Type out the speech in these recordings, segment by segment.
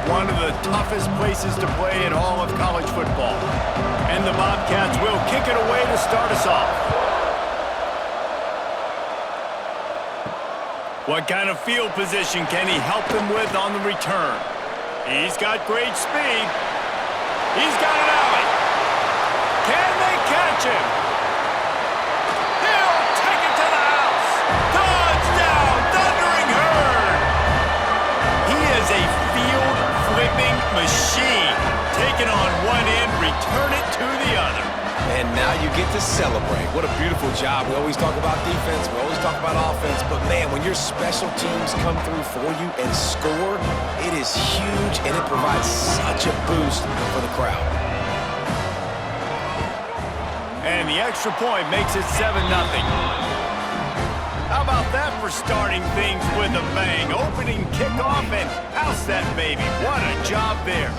one of the toughest places to play in all of college football. And the Bobcats will kick it away to start us off. What kind of field position can he help them with on the return? He's got great speed. He's got an alley. Can they catch him? He'll take it to the house. Touchdown, Thundering Herd. He is a field-flipping machine. Take it on one end, return it to the other. And now you get to celebrate. What a beautiful job. We always talk about defense, we always talk about offense, but man, when your special teams come through for you and score, it is huge and it provides such a boost for the crowd. And the extra point makes it 7-0. How about that for starting things with a bang? Opening kickoff and house that baby. What a job there.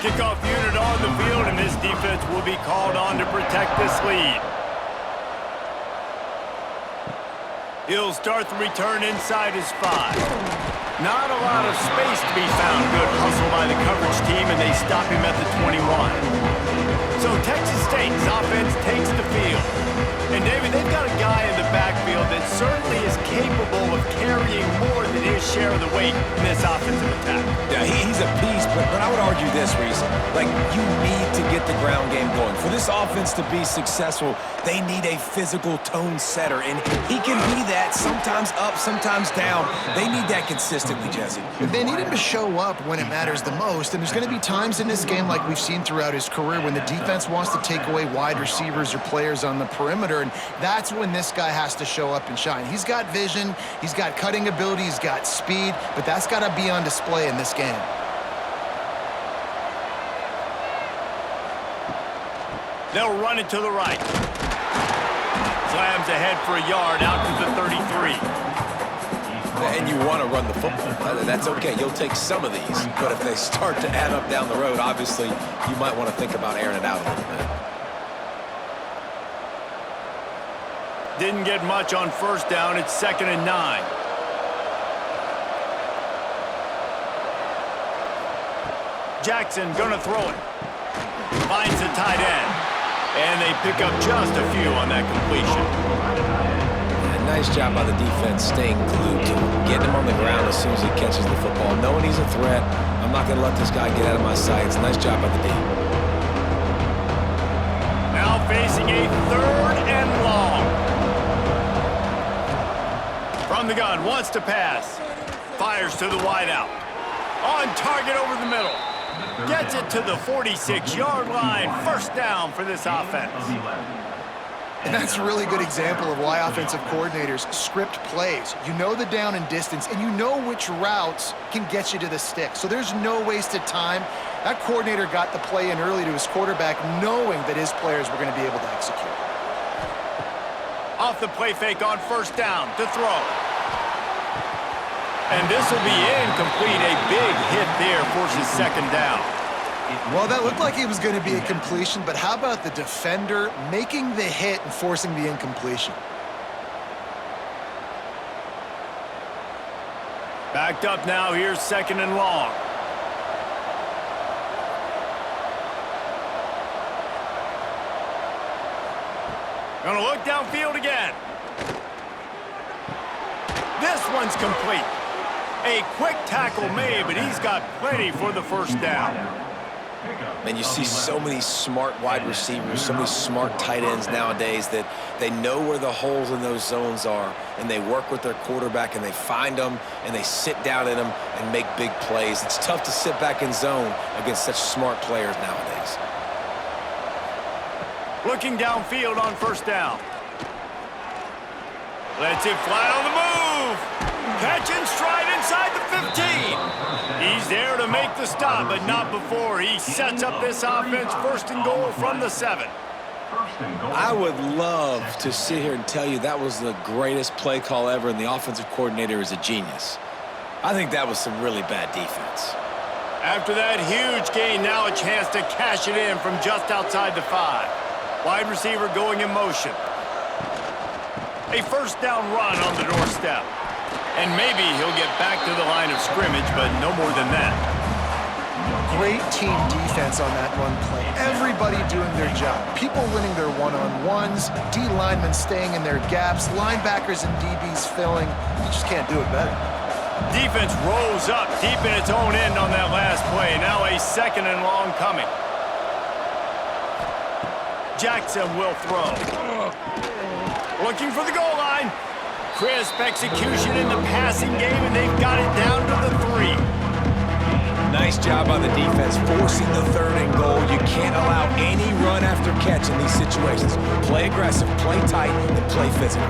Kickoff unit on the field, and this defense will be called on to protect this lead. He'll start the return inside his 5. Not a lot of space to be found. Good hustle by the coverage team, and they stop him at the 21. So Texas State's offense takes the field. And David, they've got a guy in the backfield that certainly is capable of carrying more than his share of the weight in this offensive attack. Yeah, he's a beast, but I would argue this, Reese. Like, you need to get the ground game going. For this offense to be successful, they need a physical tone setter, and he can be that, sometimes up, sometimes down. They need that consistently, Jesse. They need him to show up when it matters the most, and there's going to be times in this game like we've seen throughout his career when the defense wants to take away wide receivers or players on the perimeter, and that's when this guy has to show up and shine. He's got vision, he's got cutting ability, he's got speed, but that's got to be on display in this game. They'll run it to the right. Slams ahead for a yard out to the 33. And you want to run the football. That's okay. You'll take some of these. But if they start to add up down the road, obviously, you might want to think about airing it out a little bit. Didn't get much on first down. It's 2nd and 9. Jackson gonna throw it. Finds the tight end. And they pick up just a few on that completion. And nice job by the defense staying glued to him, getting him on the ground as soon as he catches the football, knowing he's a threat. I'm not going to let this guy get out of my sights. Nice job by the D. Now facing a 3rd and long. From the gun, wants to pass. Fires to the wideout. On target over the middle. Gets it to the 46-yard line. 1st down for this offense. And that's a really good example of why offensive coordinators script plays. You know the down and distance, and you know which routes can get you to the stick. So there's no wasted time. That coordinator got the play in early to his quarterback, knowing that his players were going to be able to execute. Off the play fake on 1st down to throw. And this will be incomplete. A big hit there forces 2nd down. Well, that looked like it was going to be a completion, but how about the defender making the hit and forcing the incompletion? Backed up now. Here's 2nd and long. Gonna look downfield again. This one's complete. A quick tackle made, but he's got plenty for the 1st down. Man, you see so many smart wide receivers, so many smart tight ends nowadays that they know where the holes in those zones are, and they work with their quarterback, and they find them, and they sit down in them and make big plays. It's tough to sit back in zone against such smart players nowadays. Looking downfield on 1st down. Lets it fly on the move. Catch and stride inside the 15. He's there to make the stop, but not before he sets up this offense. 1st and goal from the 7. I would love to sit here and tell you that was the greatest play call ever, and the offensive coordinator is a genius. I think that was some really bad defense. After that huge gain, now a chance to cash it in from just outside the 5. Wide receiver going in motion. A 1st down run on the doorstep. And maybe he'll get back to the line of scrimmage, but no more than that. Great team defense on that one play. Everybody doing their job. People winning their one-on-ones, D linemen staying in their gaps, linebackers and DBs filling. You just can't do it better. Defense rose up deep in its own end on that last play. Now a 2nd and long coming. Jackson will throw. Looking for the goal line. Crisp execution in the passing game, and they've got it down to the 3. Nice job on the defense, forcing the 3rd and goal. You can't allow any run after catch in these situations. Play aggressive, play tight, and play physical.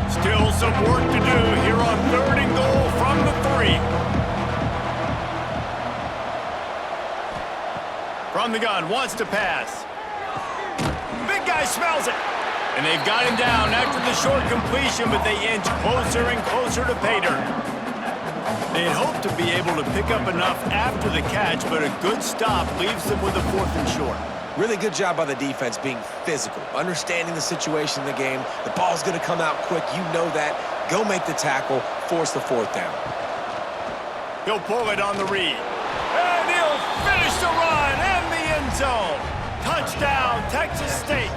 Still some work to do here on 3rd and goal from the 3. From the gun, wants to pass. Big guy smells it. And they've got him down after the short completion, but they inch closer and closer to pay dirt. They'd hoped to be able to pick up enough after the catch, but a good stop leaves them with a 4th and short. Really good job by the defense being physical, understanding the situation in the game. The ball's going to come out quick. You know that. Go make the tackle, force the 4th down. He'll pull it on the read. And he'll finish the run in the end zone. Touchdown, Texas State.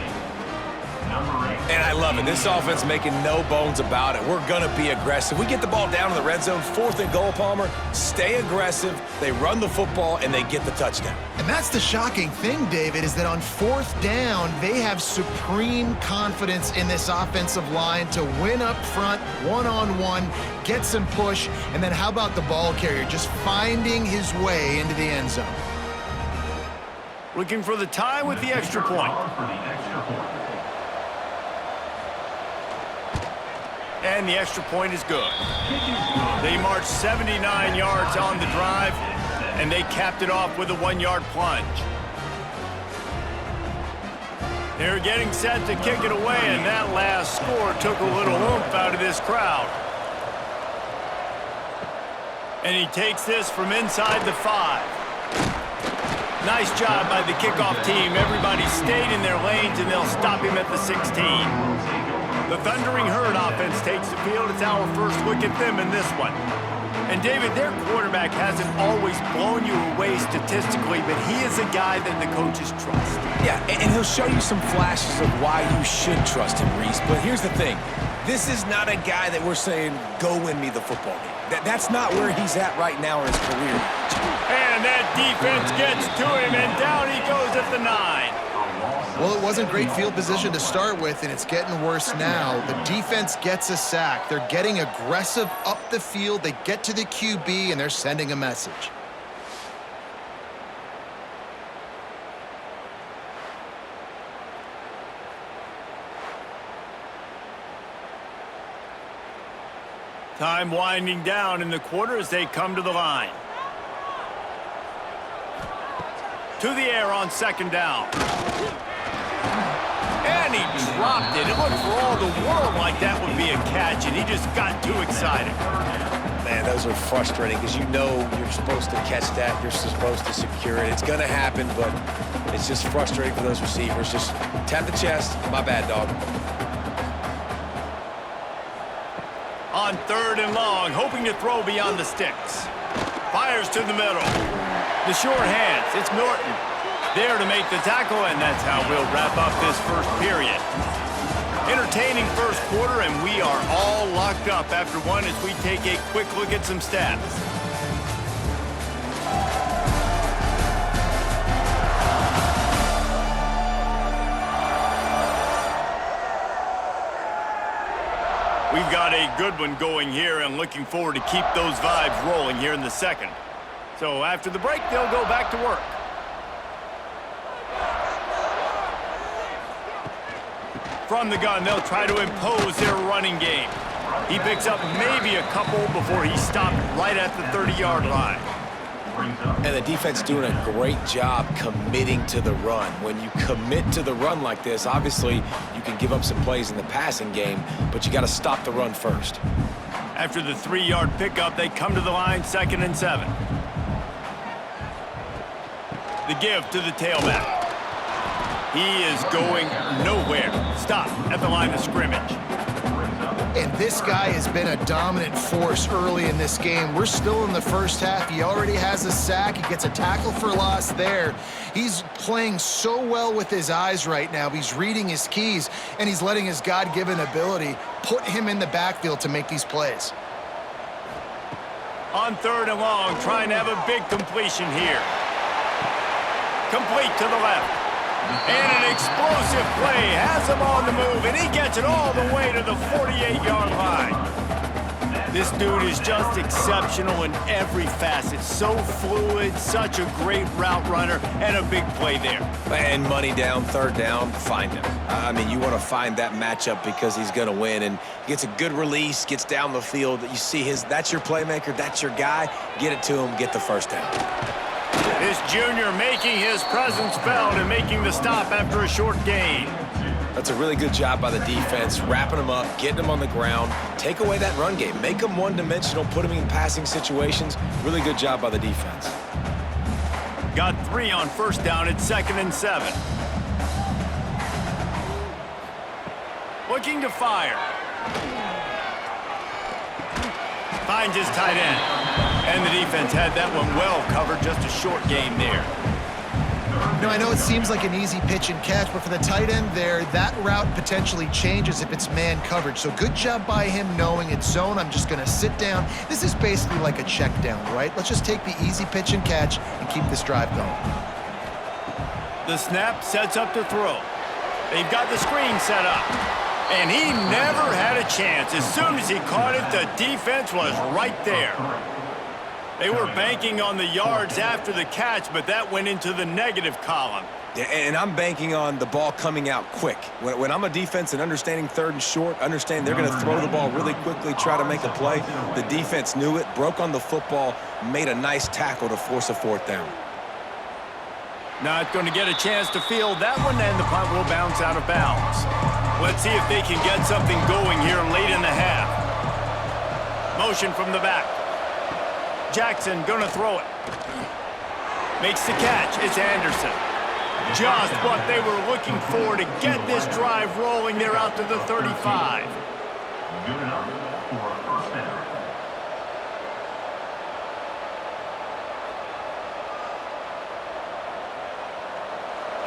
And I love it. This offense making no bones about it. We're going to be aggressive. We get the ball down in the red zone, 4th and goal, Palmer. Stay aggressive. They run the football, and they get the touchdown. And that's the shocking thing, David, is that on 4th down, they have supreme confidence in this offensive line to win up front, one-on-one, get some push, and then how about the ball carrier just finding his way into the end zone? Looking for the tie with the extra point. And the extra point is good. They marched 79 yards on the drive, and they capped it off with a 1-yard plunge. They're getting set to kick it away, and that last score took a little oomph out of this crowd. And he takes this from inside the 5. Nice job by the kickoff team. Everybody stayed in their lanes, and they'll stop him at the 16. The Thundering Herd offense takes the field. It's our first look at them in this one. And, David, their quarterback hasn't always blown you away statistically, but he is a guy that the coaches trust. Yeah, and he'll show you some flashes of why you should trust him, Reese. But here's the thing. This is not a guy that we're saying, go win me the football game. That's not where he's at right now in his career. And that defense gets to him, and down he goes at the 9. Well, it wasn't great field position to start with, and it's getting worse now. The defense gets a sack. They're getting aggressive up the field. They get to the QB, and they're sending a message. Time winding down in the quarter as they come to the line. To the air on 2nd down. And he dropped it. It looked for all the world like that would be a catch, and he just got too excited. Man, those are frustrating because you know you're supposed to catch that. You're supposed to secure it. It's going to happen, but it's just frustrating for those receivers. Just tap the chest. My bad, dog. On 3rd and long, hoping to throw beyond the sticks. Fires to the middle. The short hands. It's Norton. There to make the tackle, and that's how we'll wrap up this first period. Entertaining first quarter, and we are all locked up after one as we take a quick look at some stats. We've got a good one going here, and looking forward to keep those vibes rolling here in the second. So after the break, they'll go back to work. From the gun, they'll try to impose their running game. He picks up maybe a couple before he stopped right at the 30-yard line. And the defense doing a great job committing to the run. When you commit to the run like this, obviously you can give up some plays in the passing game, but you got to stop the run first. After the 3-yard pickup, they come to the line 2nd and 7. The give to the tailback. He is going nowhere. Stop at the line of scrimmage. And this guy has been a dominant force early in this game. We're still in the first half. He already has a sack. He gets a tackle for loss there. He's playing so well with his eyes right now. He's reading his keys, and he's letting his God-given ability put him in the backfield to make these plays. On 3rd and long, trying to have a big completion here. Complete to the left. And an explosive play has him on the move, and he gets it all the way to the 48-yard line. This dude is just exceptional in every facet. So fluid, such a great route runner, and a big play there. And money down, 3rd down, find him. I mean, you want to find that matchup because he's going to win, and gets a good release, gets down the field. You see that's your playmaker, that's your guy. Get it to him, get the 1st down. This junior making his presence felt and making the stop after a short gain. That's a really good job by the defense, wrapping them up, getting them on the ground, take away that run game, make them one-dimensional, put them in passing situations. Really good job by the defense. Got 3 on 1st down at 2nd and 7. Looking to fire. Finds his tight end. And the defense had that one well covered, just a short game there. You know, I know it seems like an easy pitch and catch, but for the tight end there, that route potentially changes if it's man coverage. So good job by him knowing it's zone. I'm just going to sit down. This is basically like a check down, right? Let's just take the easy pitch and catch and keep this drive going. The snap sets up to throw. They've got the screen set up. And he never had a chance. As soon as he caught it, the defense was right there. They were banking on the yards after the catch, but that went into the negative column. Yeah, and I'm banking on the ball coming out quick. When I'm a defense and understanding 3rd and short, understand they're going to throw the ball really quickly, try to make a play. The defense knew it, broke on the football, made a nice tackle to force a 4th down. Not going to get a chance to field that one, and the punt will bounce out of bounds. Let's see if they can get something going here late in the half. Motion from the back. Jackson gonna throw it. Makes the catch. It's Anderson. Just what they were looking for to get this drive rolling. They're out to the 35. Good enough for a 1st down.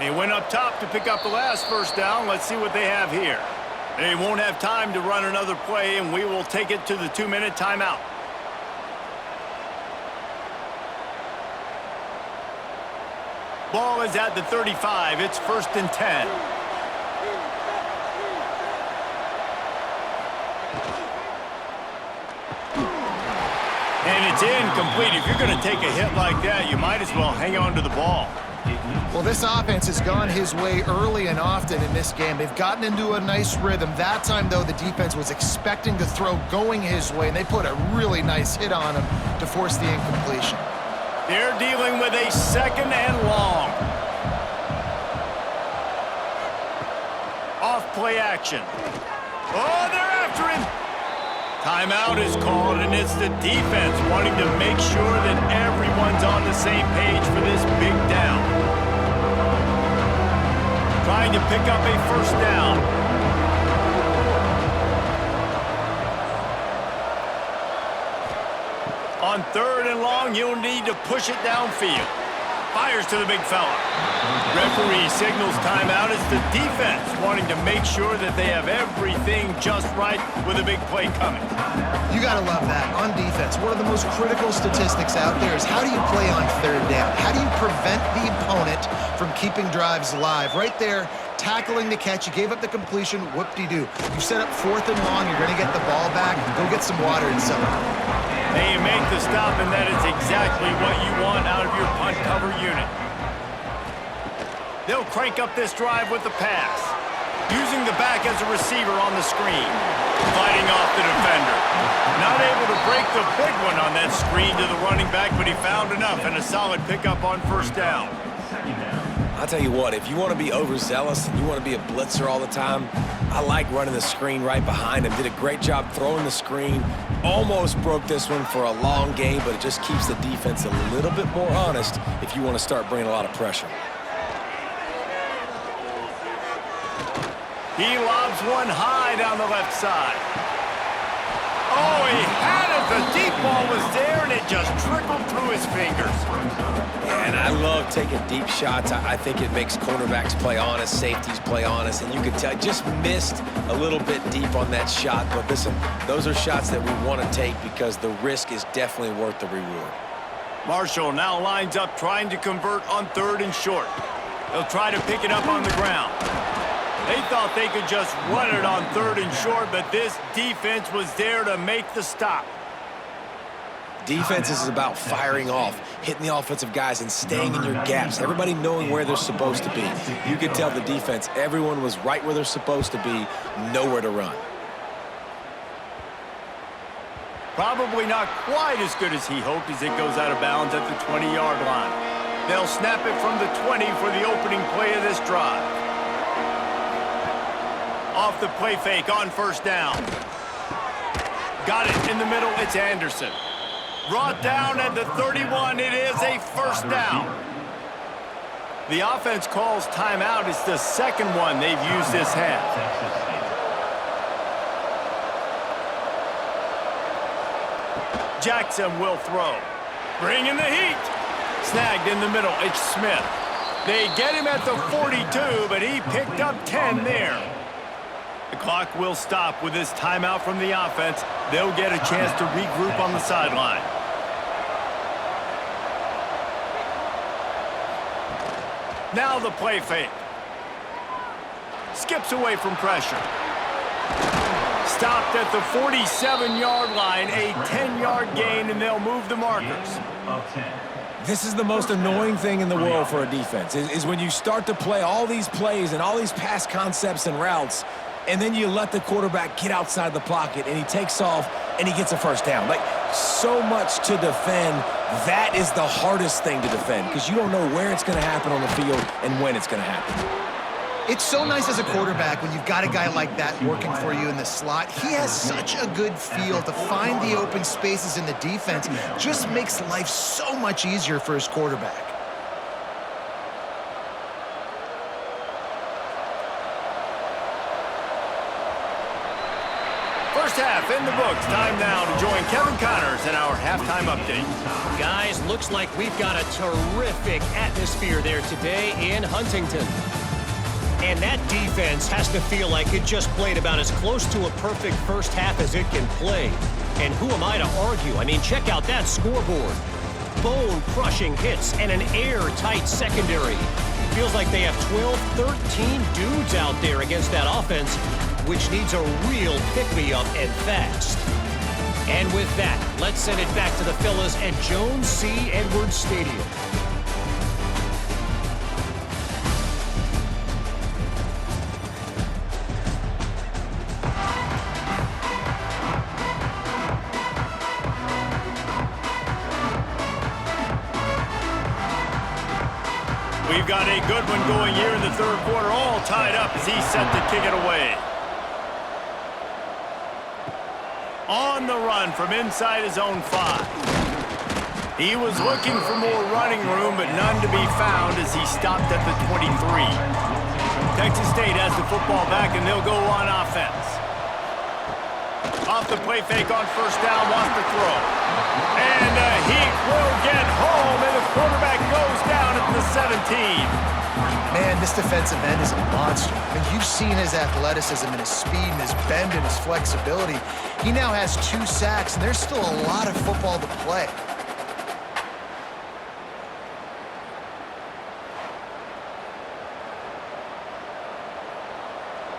They went up top to pick up the last 1st down. Let's see what they have here. They won't have time to run another play, and we will take it to the 2-minute timeout. Ball is at the 35. It's 1st and 10. And it's incomplete. If you're going to take a hit like that, you might as well hang on to the ball. Well, this offense has gone his way early and often in this game. They've gotten into a nice rhythm. That time, though, the defense was expecting to throw going his way, and they put a really nice hit on him to force the incompletion. They're dealing with a 2nd and long. Off play action. Oh, they're after him. Timeout is called, and it's the defense wanting to make sure that everyone's on the same page for this big down. Trying to pick up a 1st down. On 3rd and long, you'll need to push it downfield. Fires to the big fella. Referee signals timeout. It's the defense wanting to make sure that they have everything just right with a big play coming. You got to love that. On defense, one of the most critical statistics out there is how do you play on 3rd down? How do you prevent the opponent from keeping drives alive? Right there, tackling the catch. You gave up the completion. Whoop-de-doo. You set up 4th and long. You're going to get the ball back. Go get some water and celebrate. They make the stop, and that is exactly what you want out of your punt cover unit. They'll crank up this drive with the pass. Using the back as a receiver on the screen. Fighting off the defender. Not able to break the big one on that screen to the running back, but he found enough and a solid pickup on 1st down. I'll tell you what, if you want to be overzealous and you want to be a blitzer all the time, I like running the screen right behind him. Did a great job throwing the screen. Almost broke this one for a long game, but it just keeps the defense a little bit more honest if you want to start bringing a lot of pressure. He lobs one high down the left side. Oh, he had it. The deep ball was there, and it just trickled through his fingers. And I love taking deep shots. I think it makes cornerbacks play honest, safeties play honest, and you can tell just missed a little bit deep on that shot. But listen, those are shots that we want to take because the risk is definitely worth the reward. Marshall now lines up trying to convert on 3rd and short. They'll try to pick it up on the ground. They thought they could just run it on 3rd and short, but this defense was there to make the stop. Defense is about firing off, hitting the offensive guys and staying in your gaps. Everybody knowing where they're supposed to be. You could tell the defense, everyone was right where they're supposed to be, nowhere to run. Probably not quite as good as he hoped as it goes out of bounds at the 20-yard line. They'll snap it from the 20 for the opening play of this drive. Off the play fake on 1st down. Got it in the middle. It's Anderson. Brought down at the 31. It is a 1st down. The offense calls timeout. It's the 2nd one they've used this half. Jackson will throw. Bringing the heat. Snagged in the middle. It's Smith. They get him at the 42, but he picked up 10 there. The clock will stop with this timeout from the offense. They'll get a chance to regroup on the sideline. Now the play fake. Skips away from pressure. Stopped at the 47-yard line, a 10-yard gain, and they'll move the markers. This is the most annoying thing in the world for a defense, is when you start to play all these plays and all these pass concepts and routes, and then you let the quarterback get outside the pocket, and he takes off, and he gets a 1st down. Like, so much to defend. That is the hardest thing to defend because you don't know where it's going to happen on the field and when it's going to happen. It's so nice as a quarterback when you've got a guy like that working for you in the slot. He has such a good feel to find the open spaces in the defense. Just makes life so much easier for his quarterback. First half in the books. Time now to join Kevin Connors in our halftime update. Guys, looks like we've got a terrific atmosphere there today in Huntington. And that defense has to feel like it just played about as close to a perfect first half as it can play. And who am I to argue? I mean, check out that scoreboard. Bone-crushing hits and an airtight secondary. Feels like they have 12, 13 dudes out there against that offense, which needs a real pick-me-up and fast. And with that, let's send it back to the fellas at Jones C. Edwards Stadium. We've got a good one going here in the 3rd quarter, all tied up as he's set to kick it away. On the run from inside his own 5. He was looking for more running room, but none to be found as he stopped at the 23. Texas State has the football back, and they'll go on offense. Off the play fake on 1st down, wants to throw. And the heat will get home, and the quarterback goes down at the 17. Man, this defensive end is a monster. I mean, you've seen his athleticism and his speed and his bend and his flexibility. He now has 2 sacks, and there's still a lot of football to play.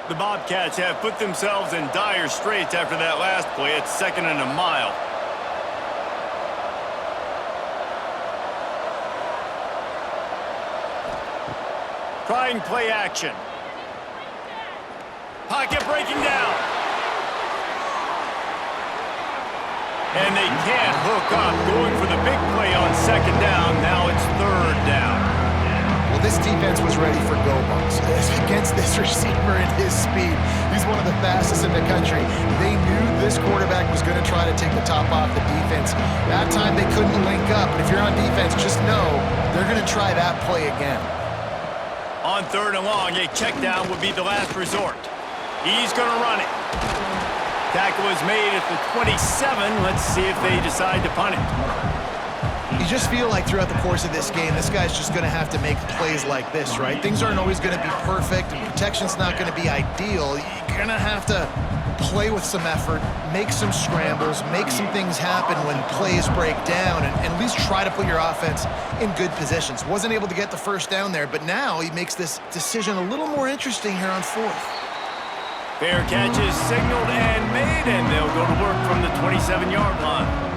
The Bobcats have put themselves in dire straits after that last play. It's 2nd and a mile. Trying play action. Pocket breaking down. And they can't hook up. Going for the big play on 2nd down. Now it's 3rd down. Well, this defense was ready for go balls. Against this receiver and his speed, he's one of the fastest in the country. They knew this quarterback was going to try to take the top off the defense. That time they couldn't link up. But if you're on defense, just know they're going to try that play again. On 3rd and long, a check down would be the last resort. He's going to run it. Tackle is made at the 27. Let's see if they decide to punt it. You just feel like throughout the course of this game, this guy's just going to have to make plays like this, right? Things aren't always going to be perfect, and protection's not going to be ideal. You're going to have to play with some effort, make some scrambles, make some things happen when plays break down, and at least try to put your offense in good positions. Wasn't able to get the first down there, but now he makes this decision a little more interesting here on fourth. Fair catch is signaled and made, and they'll go to work from the 27-yard line.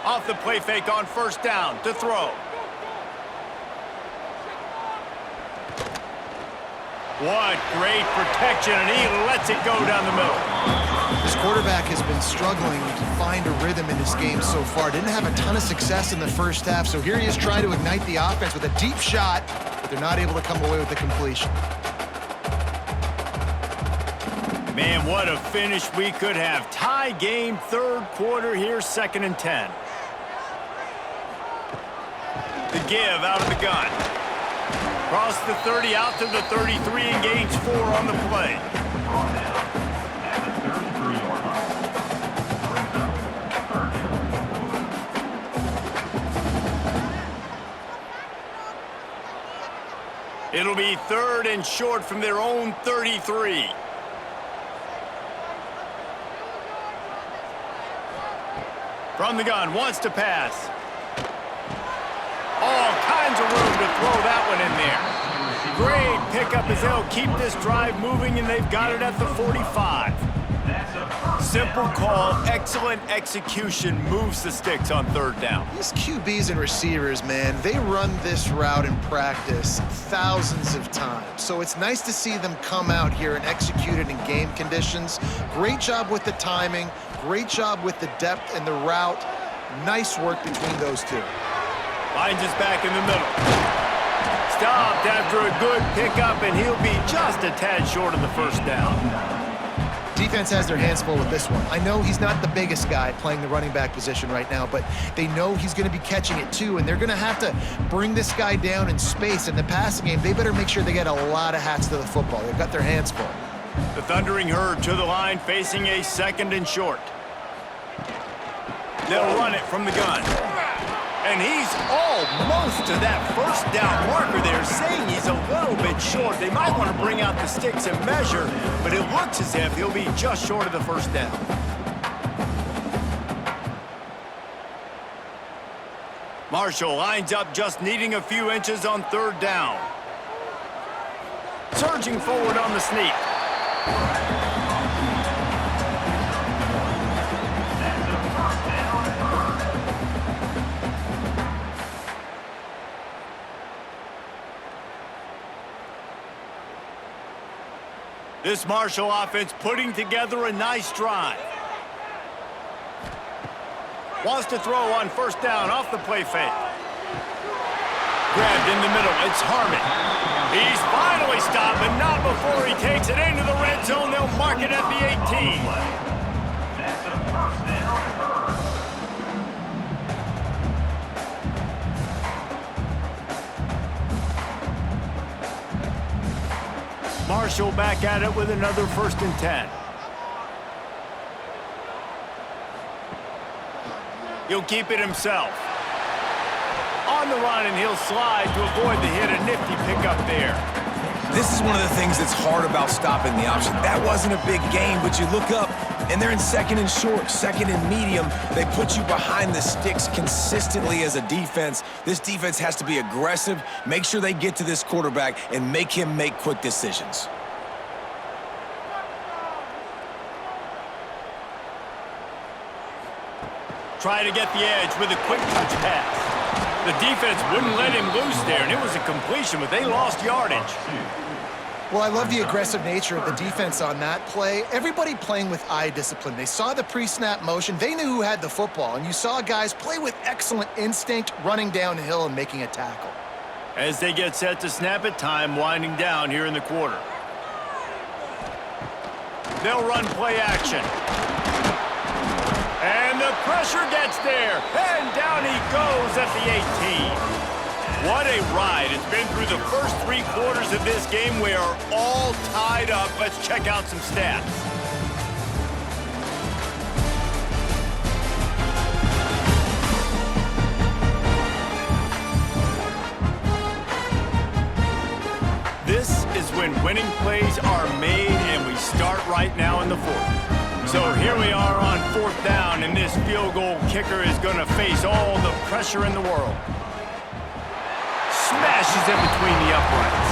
Off the play fake on first down to throw. What great protection, and he lets it go down the middle. This quarterback has been struggling to find a rhythm in this game so far. Didn't have a ton of success in the first half, so here he is trying to ignite the offense with a deep shot, but they're not able to come away with the completion. Man, what a finish we could have. Tie game, third quarter here, 2nd and 10. The give out of the gun. Cross the 30 out to the 33 and gains 4 on the play. It'll be 3rd and short from their own 33. From the gun, wants to pass. All kinds of room to throw that one in there. Great pickup as they'll keep this drive moving, and they've got it at the 45. Simple call, excellent execution, moves the sticks on 3rd down. These QBs and receivers, man, they run this route in practice thousands of times. So it's nice to see them come out here and execute it in game conditions. Great job with the timing, great job with the depth and the route. Nice work between those two. Finds us back in the middle. Stopped after a good pickup, and he'll be just a tad short of the first down. Defense has their hands full with this one. I know he's not the biggest guy playing the running back position right now, but they know he's going to be catching it too, and they're going to have to bring this guy down in space. In the passing game, they better make sure they get a lot of hats to the football. They've got their hands full. The Thundering Herd to the line, facing a 2nd and short. They'll run it from the gun. And he's almost to that first down marker there, saying he's a little bit short. They might want to bring out the sticks and measure, but it looks as if he'll be just short of the first down. Marshall lines up, just needing a few inches on 3rd down. Surging forward on the sneak. This Marshall offense putting together a nice drive. Wants to throw on first down off the play fake. Grabbed in the middle. It's Harmon. He's finally stopped, but not before he takes it into the red zone. They'll mark it at the 18. Marshall back at it with another 1st and 10. He'll keep it himself. On the run, and he'll slide to avoid the hit. A nifty pickup there. This is one of the things that's hard about stopping the option. That wasn't a big gain, but you look up, and they're in 2nd and short, 2nd and medium. They put you behind the sticks consistently as a defense. This defense has to be aggressive, make sure they get to this quarterback, and make him make quick decisions. Try to get the edge with a quick touch pass. The defense wouldn't let him loose there, and it was a completion, but they lost yardage. Well, I love the aggressive nature of the defense on that play. Everybody playing with eye discipline. They saw the pre-snap motion. They knew who had the football, and you saw guys play with excellent instinct, running downhill and making a tackle. As they get set to snap it, time winding down here in the quarter. They'll run play action. And the pressure gets there, and down he goes at the 18. What a ride. It's been through the first 3 quarters of this game. We are all tied up. Let's check out some stats. This is when winning plays are made, and we start right now in the 4th. So here we are on 4th down, and this field goal kicker is going to face all the pressure in the world. Smashes in between the uprights.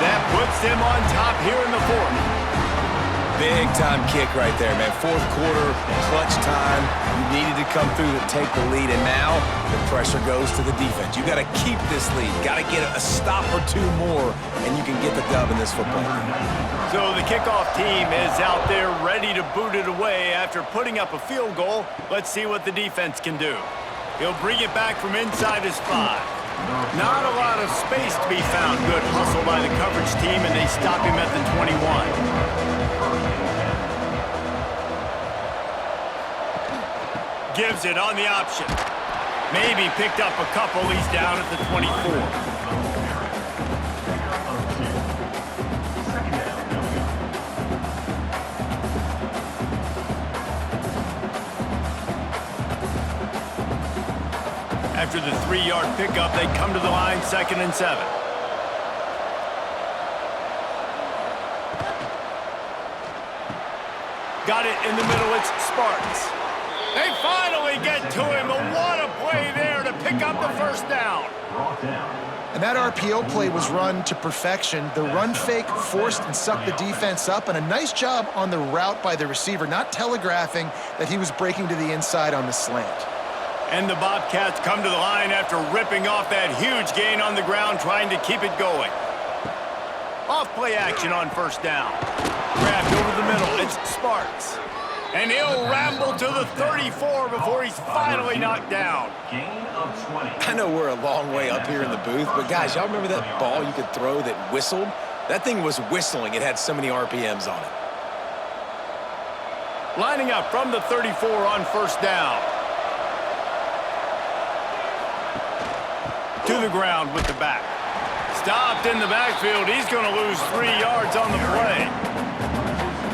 That puts them on top here in the 4th. Big time kick right there, man. 4th quarter, clutch time. You needed to come through to take the lead, and now the pressure goes to the defense. You got to keep this lead. Got to get a stop or 2 more, and you can get the dub in this football game. So the kickoff team is out there ready to boot it away after putting up a field goal. Let's see what the defense can do. He'll bring it back from inside his 5. Not a lot of space to be found. Good hustle by the coverage team, and they stop him at the 21. Gives it on the option. Maybe picked up a couple. He's down at the 24. After the 3-yard pickup, they come to the line, 2nd and 7. Got it in the middle, it's Spartans. They finally get to him, and what a play there to pick up the 1st down. And that RPO play was run to perfection. The run fake forced and sucked the defense up, and a nice job on the route by the receiver, not telegraphing that he was breaking to the inside on the slant. And the Bobcats come to the line after ripping off that huge gain on the ground, trying to keep it going. Off play action on 1st down. Grabbed over the middle, it's Sparks. And he'll ramble to the 34 before he's finally knocked down. I know we're a long way up here in the booth, but guys, y'all remember that ball you could throw that whistled? That thing was whistling. It had so many RPMs on it. Lining up from the 34 on 1st down. To the ground with the back. Stopped in the backfield. He's going to lose 3 yards on the play.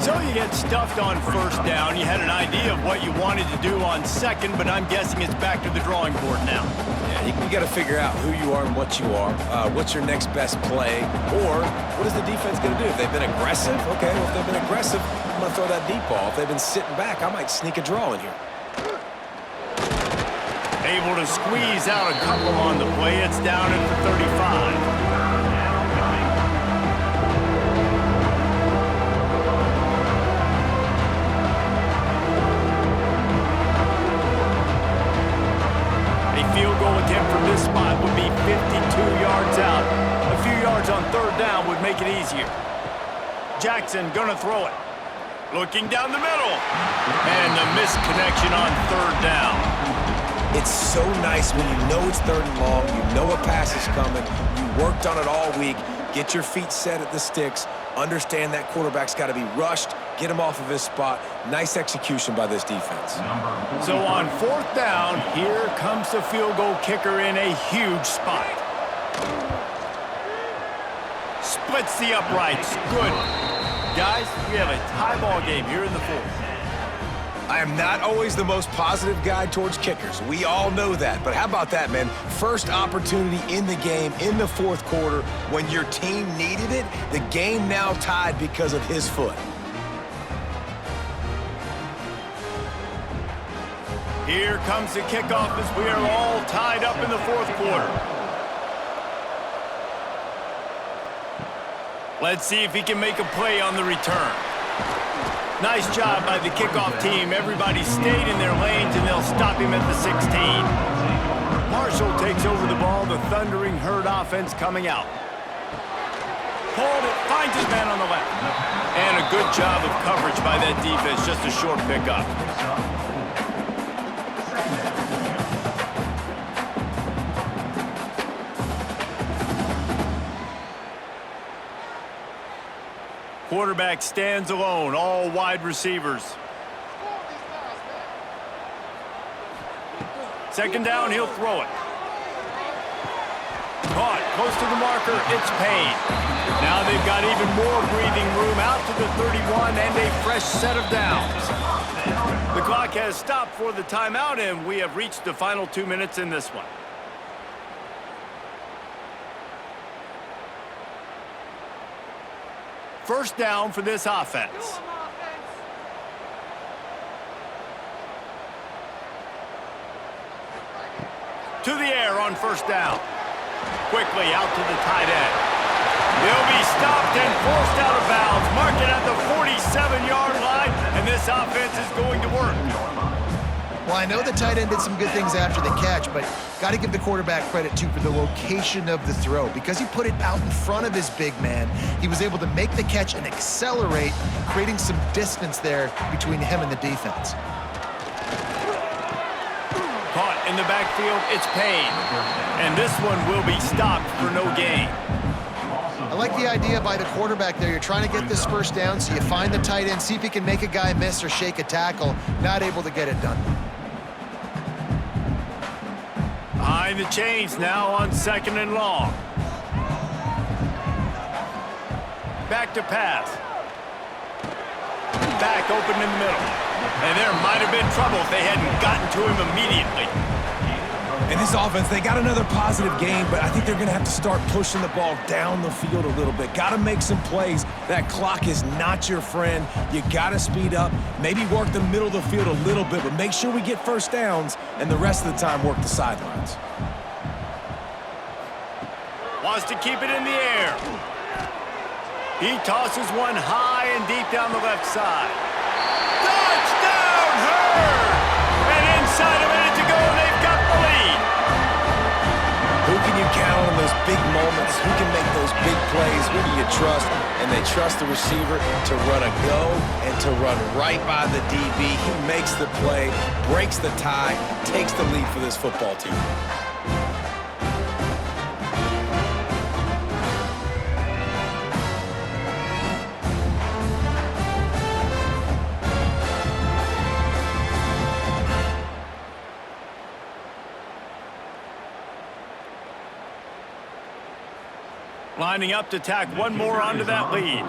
So you get stuffed on 1st down. You had an idea of what you wanted to do on 2nd, but I'm guessing it's back to the drawing board now. Yeah, you got to figure out who you are and what you are. What's your next best play? Or what is the defense going to do? If they've been aggressive, okay, well, if they've been aggressive, I'm going to throw that deep ball. If they've been sitting back, I might sneak a draw in here. Able to squeeze out a couple on the play. It's down at the 35. A field goal attempt from this spot would be 52 yards out. A few yards on 3rd down would make it easier. Jackson gonna throw it. Looking down the middle. And the misconnection on 3rd down. It's so nice when you know it's 3rd and long, you know a pass is coming, you worked on it all week, get your feet set at the sticks, understand that quarterback's got to be rushed, get him off of his spot. Nice execution by this defense. So on 4th down, here comes the field goal kicker in a huge spot. Splits the uprights. Good. Guys, we have a tie ball game here in the 4th. I am not always the most positive guy towards kickers. We all know that. But how about that, man? First opportunity in the game, in the 4th quarter, when your team needed it, the game now tied because of his foot. Here comes the kickoff as we are all tied up in the 4th quarter. Let's see if he can make a play on the return. Nice job by the kickoff team. Everybody stayed in their lanes, and they'll stop him at the 16. Marshall takes over the ball. The Thundering Herd offense coming out. Hold it, finds his man on the left. And a good job of coverage by that defense. Just a short pickup. Quarterback stands alone, all wide receivers. 2nd down, he'll throw it. Caught close to the marker, it's Payne. Now they've got even more breathing room out to the 31 and a fresh set of downs. The clock has stopped for the timeout, and we have reached the final 2 minutes in this one. First down for this offense. To the air on first down. Quickly out to the tight end. He'll be stopped and forced out of bounds. Mark it at the 47-yard line, and this offense is going to work. Well, I know the tight end did some good things after the catch, but got to give the quarterback credit, too, for the location of the throw. Because he put it out in front of his big man, he was able to make the catch and accelerate, creating some distance there between him and the defense. Caught in the backfield, it's Payne. And this one will be stopped for no gain. I like the idea by the quarterback there. You're trying to get this first down, so you find the tight end, see if he can make a guy miss or shake a tackle. Not able to get it done. Behind the chains now on second and long. Back to pass. Back open in the middle. And there might have been trouble if they hadn't gotten to him immediately. And this offense, they got another positive game, but I think they're going to have to start pushing the ball down the field a little bit. Got to make some plays. That clock is not your friend. You got to speed up, maybe work the middle of the field a little bit, but make sure we get first downs, and the rest of the time work the sidelines. Wants to keep it in the air. He tosses one high and deep down the left side. Touchdown, Hurd! And inside a minute to go, they've got the lead. Who can you count on those big moments? Who can make those big plays? Who do you trust? And they trust the receiver to run a go and to run right by the DB. He makes the play, breaks the tie, takes the lead for this football team. Lining up to tack one more onto that lead.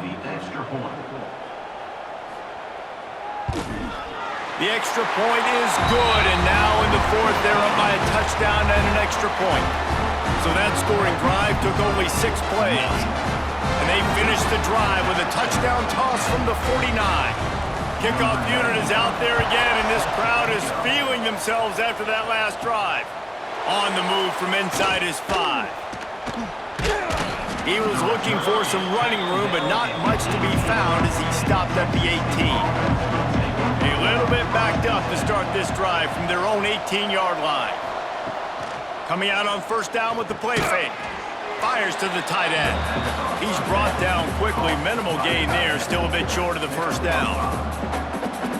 The extra point is good, and now in the fourth, they're up by a touchdown and an extra point. So that scoring drive took only 6 plays. And they finished the drive with a touchdown toss from the 49. Kickoff unit is out there again, and this crowd is feeling themselves after that last drive. On the move from inside his 5. He was looking for some running room, but not much to be found as he stopped at the 18. A little bit backed up to start this drive from their own 18-yard line. Coming out on first down with the play fake. Fires to the tight end. He's brought down quickly. Minimal gain there, still a bit short of the first down.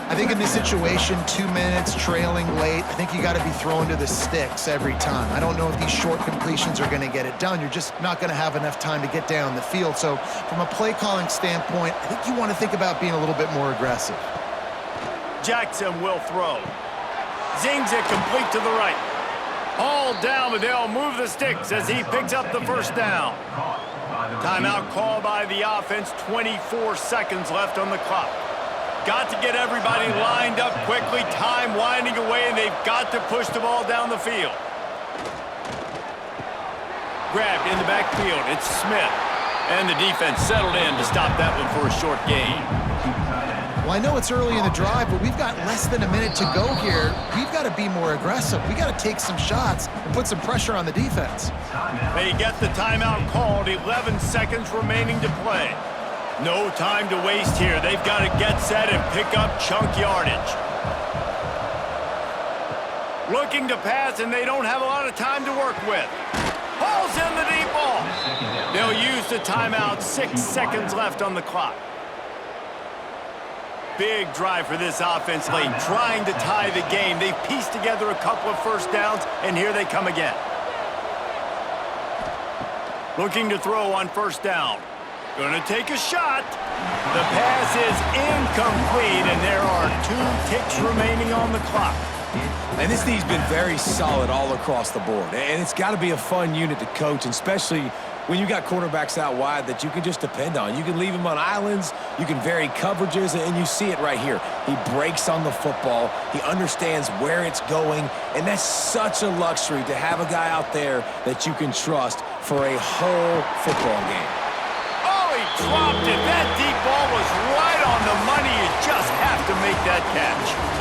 I think in this situation, 2 minutes, trailing late, I think you got to be throwing to the sticks every time. I don't know if these short completions are going to get it done. You're just not going to have enough time to get down the field. So from a play calling standpoint, I think you want to think about being a little bit more aggressive. Jackson will throw. Zings it complete to the right. All down, but they'll move the sticks as he picks up the first down. Timeout call by the offense, 24 seconds left on the clock. Got to get everybody lined up quickly, time winding away, and they've got to push the ball down the field. Grabbed in the backfield, it's Smith. And the defense settled in to stop that one for a short gain. Well, I know it's early in the drive, but we've got less than a minute to go here. We've got to be more aggressive. We got to take some shots and put some pressure on the defense. They get the timeout called, 11 seconds remaining to play. No time to waste here. They've got to get set and pick up chunk yardage. Looking to pass, and they don't have a lot of time to work with. Hauls in the deep ball. They'll use the timeout. 6 seconds left on the clock. Big drive for this offense late, trying to tie the game. They've pieced together a couple of first downs, and here they come again. Looking to throw on first down. Gonna take a shot. The pass is incomplete, and there are 2 ticks remaining on the clock. And this D's been very solid all across the board. And it's got to be a fun unit to coach, especially when you got quarterbacks out wide that you can just depend on. You can leave him on islands, you can vary coverages, and you see it right here. He breaks on the football, he understands where it's going, and that's such a luxury to have a guy out there that you can trust for a whole football game. Oh, he dropped it. That deep ball was right on the money. You just have to make that catch.